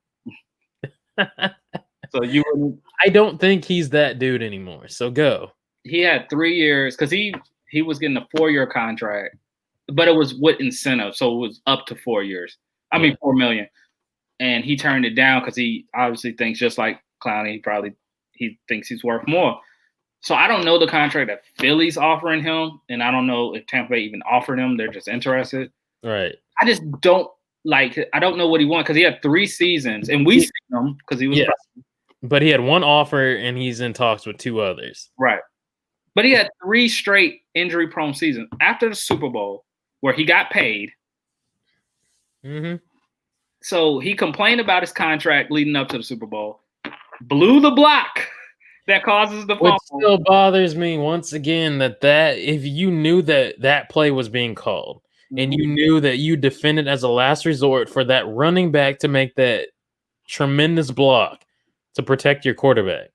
So I don't think he's that dude anymore. So go. He had 3 years because he was getting a 4-year contract, but it was with incentive, so it was up to 4 years. I mean, $4 million, and he turned it down because he obviously thinks just like Clowney. He thinks he's worth more. So I don't know the contract that Philly's offering him, and I don't know if Tampa Bay even offered him. They're just interested. Right. I just don't I don't know what he wants because he had 3 seasons, and we seen him because he was. Yeah. But he had 1 offer, and he's in talks with 2 others. Right. But he had 3 straight injury-prone seasons after the Super Bowl where he got paid. Mm-hmm. So he complained about his contract leading up to the Super Bowl, blew the block. That causes the fumble. Which still bothers me once again that if you knew that play was being called and you knew that you defended as a last resort for that running back to make that tremendous block to protect your quarterback.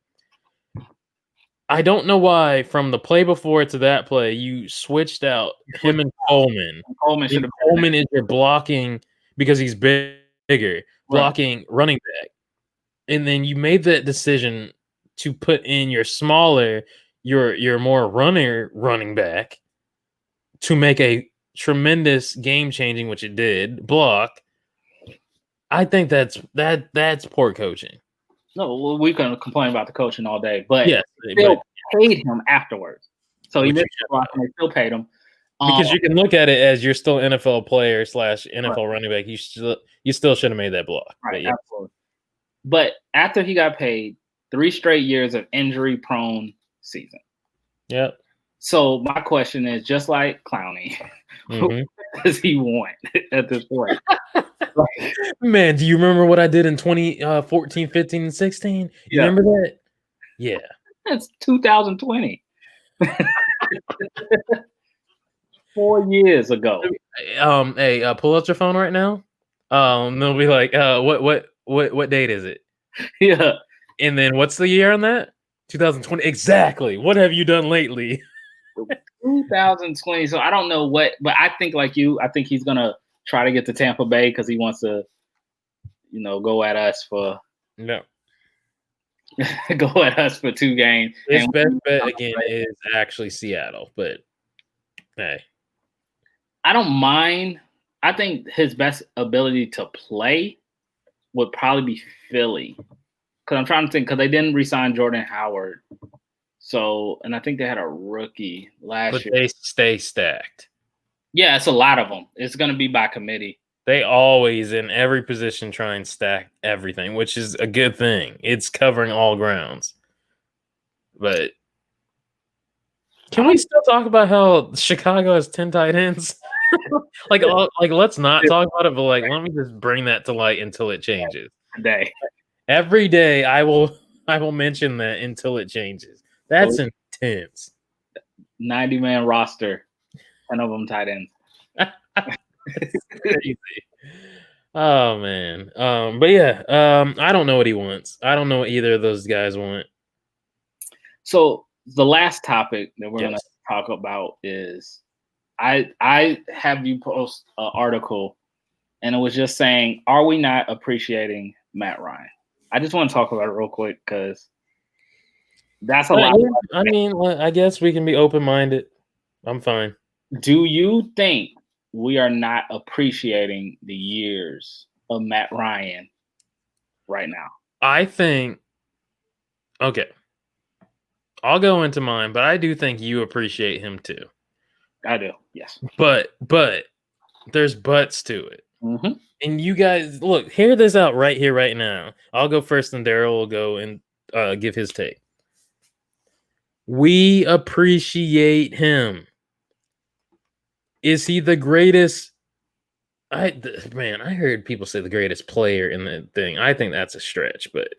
I don't know why from the play before to that play you switched out him and Coleman. Coleman is your blocking because he's bigger, blocking running back. And then you made that decision to put in your smaller, your more running back to make a tremendous game-changing, which it did, block. I think that's poor coaching. No, well, we can complain about the coaching all day, but yes, they still paid him afterwards. So he missed the block and they still paid him. Because you can look at it as you're still NFL player / NFL running back. You still should have made that block. Right, absolutely. But after he got paid, 3 straight years of injury-prone season. Yep. So my question is, just like Clowney, who does he want at this point? Man, do you remember what I did in 2014, 15, and 16? You remember that? Yeah. That's 2020. 4 years ago. Hey, pull out your phone right now. They'll be like, what date is it? Yeah. And then what's the year on that? 2020. Exactly. What have you done lately? 2020. So I don't know what, but I think like you, I think he's gonna try to get to Tampa Bay because he wants to, go at us for go at us for 2 games. His best bet again is actually Seattle, but hey, I don't mind. I think his best ability to play would probably be Philly. Because I'm trying to think, because they didn't re-sign Jordan Howard. So, and I think they had a rookie last But year. they stay stacked. Yeah, it's a lot of them. It's going to be by committee. They always, in every position, try and stack everything, which is a good thing. It's covering all grounds. But can we still talk about how Chicago has 10 tight ends? like, let's not talk about it, but let me just bring that to light until it changes. Today, Every day, I will mention that until it changes. That's intense. 90-man roster, 10 of them tight ends. Crazy. Oh man. But yeah, I don't know what he wants. I don't know what either of those guys want. So the last topic that we're gonna talk about is I have you post an article and it was just saying, are we not appreciating Matt Ryan? I just want to talk about it real quick because that's a lot. I mean, I guess we can be open-minded. I'm fine. Do you think we are not appreciating the years of Matt Ryan right now? I think, okay, I'll go into mine, but I do think you appreciate him too. I do, yes. But there's buts to it. Mm-hmm. And you guys, look, hear this out right here, right now. I'll go first, and Daryl will go and give his take. We appreciate him. Is he the greatest? I heard people say the greatest player in the thing. I think that's a stretch, but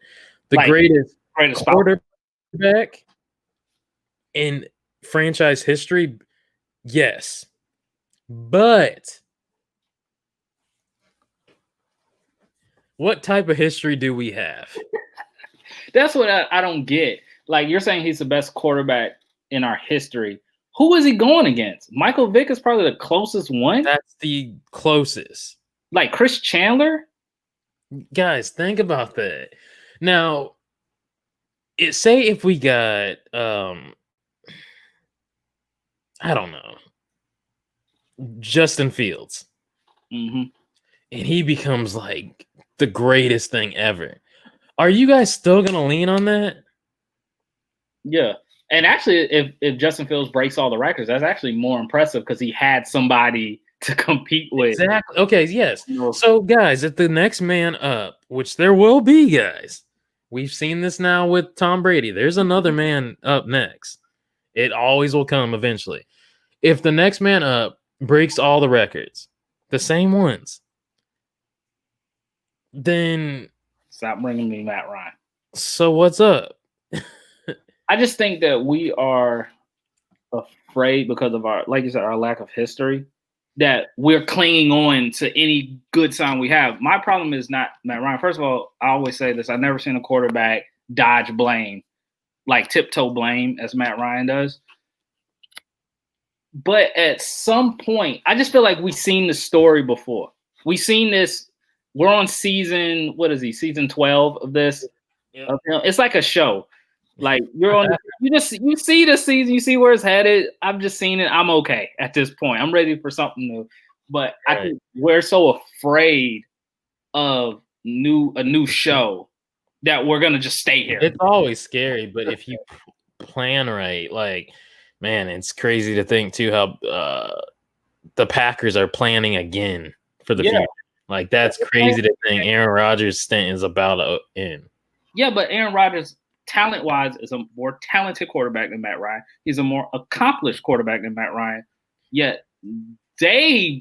the greatest quarterback in franchise history, yes. But what type of history do we have? That's what I don't get. Like, you're saying he's the best quarterback in our history. Who is he going against? Michael Vick is probably the closest one. That's the closest. Like Chris Chandler? Guys, think about that. Now, say if we got I don't know, Justin Fields. Mm-hmm. And he becomes like the greatest thing ever. Are you guys still gonna lean on that? Yeah. And actually, if Justin Fields breaks all the records, that's actually more impressive because he had somebody to compete with. Exactly. Okay, yes. So, guys, if the next man up, which there will be, guys, we've seen this now with Tom Brady. There's another man up next. It always will come eventually. If the next man up breaks all the records, the same ones, then stop bringing me Matt Ryan. So what's up? I just think that we are afraid because of our, like you said, our lack of history, that we're clinging on to any good sign we have. My problem is not Matt Ryan. First of all, I always say this: I've never seen a quarterback dodge blame, like tiptoe blame, as Matt Ryan does. But at some point, I just feel like we've seen the story before. We've seen this. We're on season, what is he? Season 12 of this. Yeah. It's like a show. Like you're on, you see the season, you see where it's headed. I've just seen it. I'm okay at this point. I'm ready for something new. But I think we're so afraid of a new show that we're gonna just stay here. It's always scary, but if you plan right, like, man, it's crazy to think too how the Packers are planning again for the future. Like, that's crazy to think Aaron Rodgers' stint is about to end. Yeah, but Aaron Rodgers, talent-wise, is a more talented quarterback than Matt Ryan. He's a more accomplished quarterback than Matt Ryan. Yet they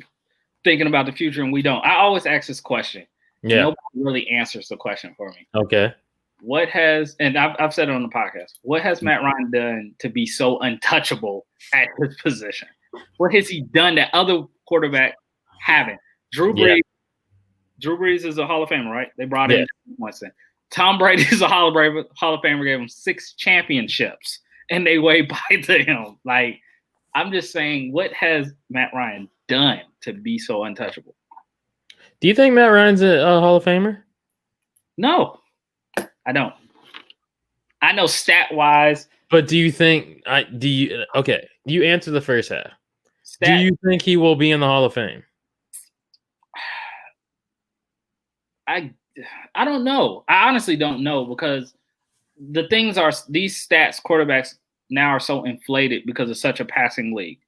thinking about the future and we don't. I always ask this question. Yeah. Nobody really answers the question for me. Okay. What has, and I've said it on the podcast, what has Matt Ryan done to be so untouchable at his position? What has he done that other quarterbacks haven't? Drew Brees. Drew Brees is a Hall of Famer, right? They brought in Winston. Tom Brady is a Hall of Famer, gave him 6 championships, and they way by to him. Like, I'm just saying, what has Matt Ryan done to be so untouchable? Do you think Matt Ryan's a Hall of Famer? No, I don't. I know stat-wise. But do you think you answer the first half. Do you think he will be in the Hall of Fame? I don't know. I honestly don't know because the things are these stats quarterbacks now are so inflated because of such a passing league.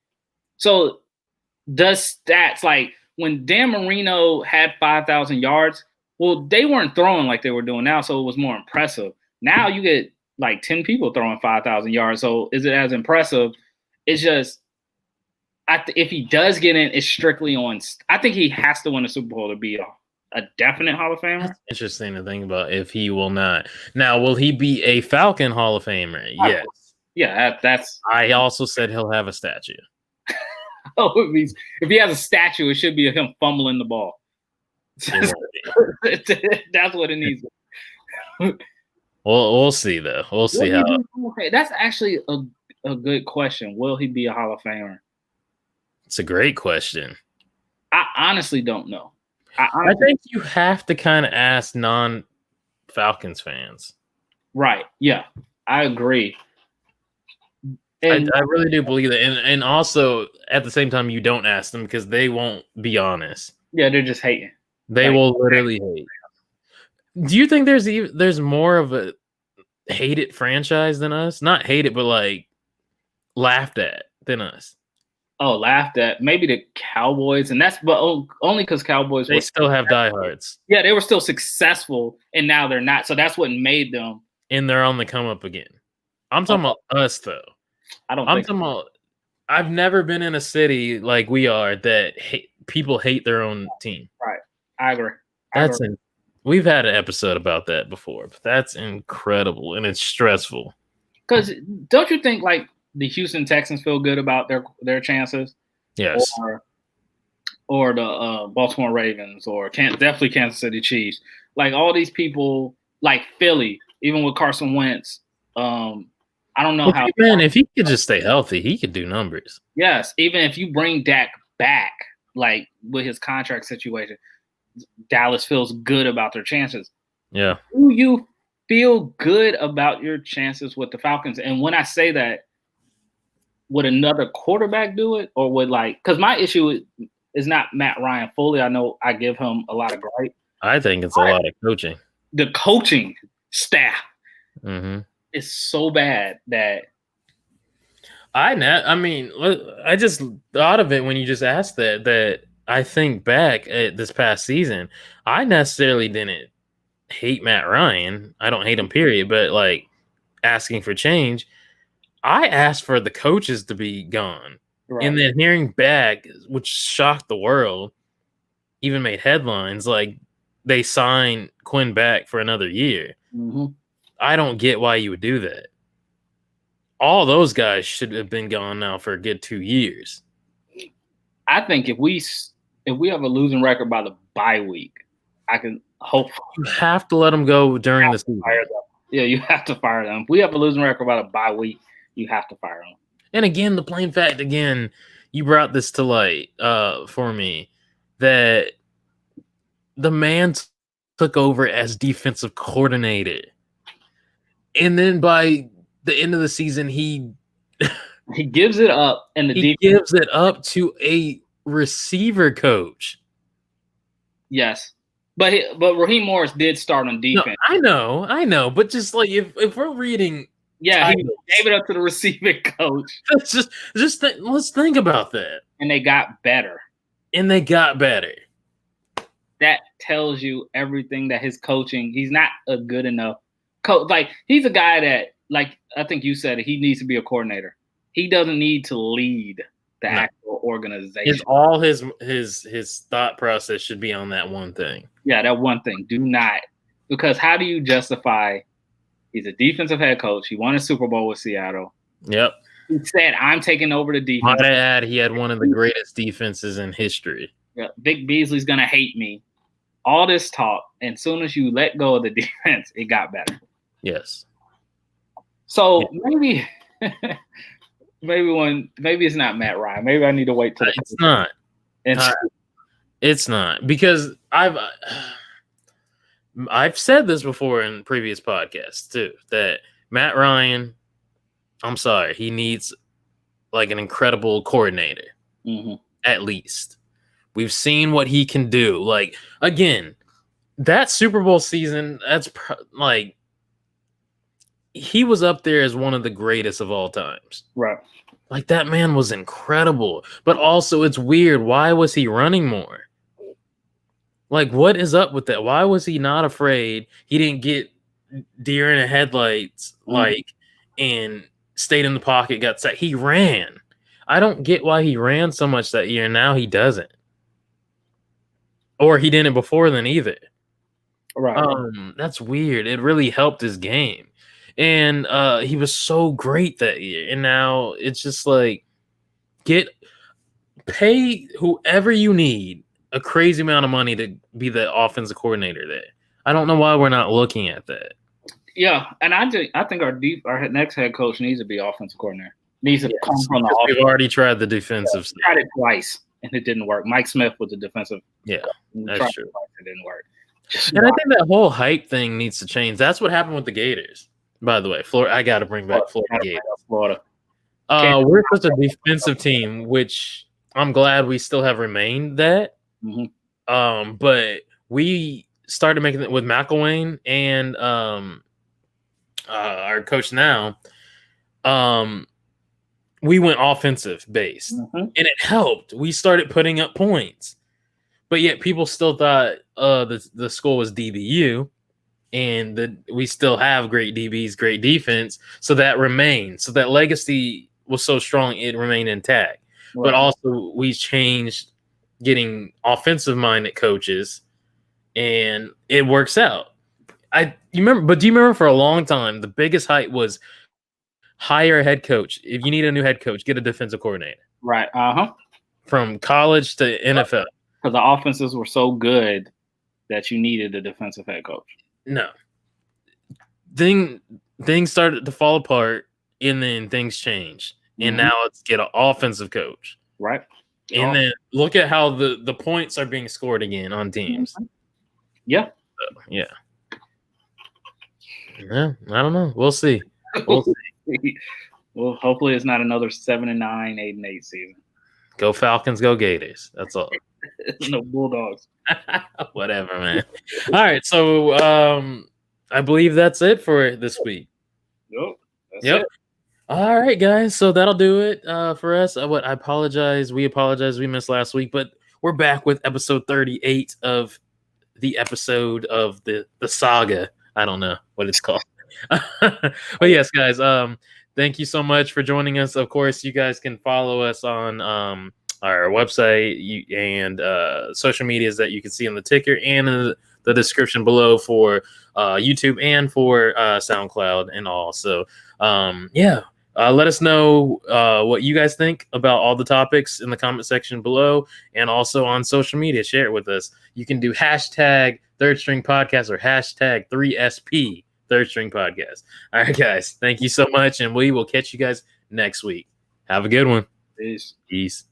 So does stats like when Dan Marino had 5,000 yards, well, they weren't throwing like they were doing now, so it was more impressive. Now you get like 10 people throwing 5,000 yards, so is it as impressive? It's just if he does get in, it's strictly on. I think he has to win a Super Bowl to be a definite Hall of Famer. That's interesting to think about if he will not. Now, will he be a Falcon Hall of Famer? Yes. Yeah, that's. I also said he'll have a statue. Oh, it means if he has a statue, it should be him fumbling the ball. That's what it needs. We'll see though. We'll see how. Okay, that's actually a good question. Will he be a Hall of Famer? It's a great question. I honestly don't know. I think you have to kind of ask non-Falcons fans. Right. Yeah, I agree. And I really do believe that. And also, at the same time, you don't ask them because they won't be honest. Yeah, they're just hating. They will literally hate. Do you think there's more of a hated franchise than us? Not hated, but like laughed at than us. Oh, laughed at. Maybe the Cowboys, and that's but only because Cowboys they still have diehards. Yeah, they were still successful, and now they're not. So that's what made them. And they're on the come up again. I'm talking about us though. I'm talking about. I've never been in a city like we are that people hate their own team. Right, I agree. We've had an episode about that before, but that's incredible and it's stressful. Because don't you think like the Houston Texans feel good about their chances? Yes. Or the Baltimore Ravens, or definitely Kansas City Chiefs. Like all these people, like Philly, even with Carson Wentz. I don't know how. Man, if he could just stay healthy, he could do numbers. Yes, even if you bring Dak back, like with his contract situation, Dallas feels good about their chances. Yeah. Do you feel good about your chances with the Falcons? And when I say that, would another quarterback do it, or would because my issue is not Matt Ryan fully. I know I give him a lot of gripe. I think it's a lot of coaching. The coaching staff. Mm-hmm. It's so bad that I just thought of it when you just asked that I think back at this past season, I necessarily didn't hate Matt Ryan. I don't hate him, period, but like asking for change, I asked for the coaches to be gone. Right. And then hearing back, which shocked the world, even made headlines, like they signed Quinn back for another year. Mm-hmm. I don't get why you would do that. All those guys should have been gone now for a good 2 years. I think if we have a losing record by the bye week, I can hope. You have to let them go during the season. Yeah, you have to fire them. If we have a losing record by the bye week, you have to fire them. And again, the plain fact, you brought this to light for me, that the man took over as defensive coordinator. And then by the end of the season, he gives it up, and gives it up to a receiver coach. Yes, but Raheem Morris did start on defense. No, I know, but just like if we're reading, he gave it up to the receiving coach. Let's think about that. And they got better. That tells you everything that his coaching. He's not a good enough coach. Like he's a guy that, like I think you said, he needs to be a coordinator. He doesn't need to lead the actual organization. All his thought process should be on that one thing. Yeah, that one thing. Do not, because how do you justify? He's a defensive head coach. He won a Super Bowl with Seattle. Yep. He said, "I'm taking over the defense." Might I add, he had one of the greatest defenses in history. Yeah, Vic Beasley's gonna hate me. All this talk, and as soon as you let go of the defense, it got better. Yes. So maybe it's not Matt Ryan. Maybe I need to wait till it's not. It's not, because I've said this before in previous podcasts too, that Matt Ryan, I'm sorry, he needs like an incredible coordinator. Mm-hmm. At least we've seen what he can do. Like again, that Super Bowl season, that's like he was up there as one of the greatest of all times. Right. Like, that man was incredible. But also, it's weird. Why was he running more? Like, what is up with that? Why was he not afraid? He didn't get deer in the headlights, like, and stayed in the pocket, got sacked. He ran. I don't get why he ran so much that year. Now he doesn't. Or he didn't before then either. Right. That's weird. It really helped his game. And he was so great that year. And now it's just like, pay whoever you need a crazy amount of money to be the offensive coordinator there. I don't know why we're not looking at that. Yeah, and I think our next head coach needs to be offensive coordinator. Needs to come from the offense. We've already tried the defensive side. Tried it twice and it didn't work. Mike Smith was the defensive. Yeah, that's true. It didn't work. And I think that whole hype thing needs to change. That's what happened with the Gators, by the way. Florida, I got to bring back Florida Gators. Florida. We're such a defensive team, which I'm glad we still have remained that. But we started making it with McElwain and our coach now. We went offensive based, and it helped. We started putting up points, but yet people still thought the school was DBU, and we still have great DBs, great defense. So that remained. So that legacy was so strong, it remained intact. Right. But also we changed, getting offensive-minded coaches, and it works out. Do you remember for a long time the biggest hype was hire a head coach. If you need a new head coach, get a defensive coordinator. Right. From college to NFL. Because the offenses were so good that you needed a defensive head coach. No. Things started to fall apart, and then things changed. And now let's get an offensive coach. Right. And then look at how the points are being scored again on teams. Yeah. So, yeah. Yeah, I don't know. We'll see. We'll see. Well, hopefully it's not another 7-9, 8-8 season. Go Falcons, go Gators. That's all. No Bulldogs. Whatever, man. All right, so I believe that's it for this week. Yep. All right, guys. So that'll do it for us. I apologize. We apologize. We missed last week, but we're back with episode 38 of the episode of the saga. I don't know what it's called. But yes, guys, thank you so much for joining us. Of course, you guys can follow us on our website and social medias that you can see in the ticker and in the description below for YouTube and for SoundCloud and all. So let us know what you guys think about all the topics in the comment section below, and also on social media. Share it with us. You can do hashtag Third String Podcast or hashtag 3SP Third String Podcast. All right, guys. Thank you so much, and we will catch you guys next week. Have a good one. Peace. Peace.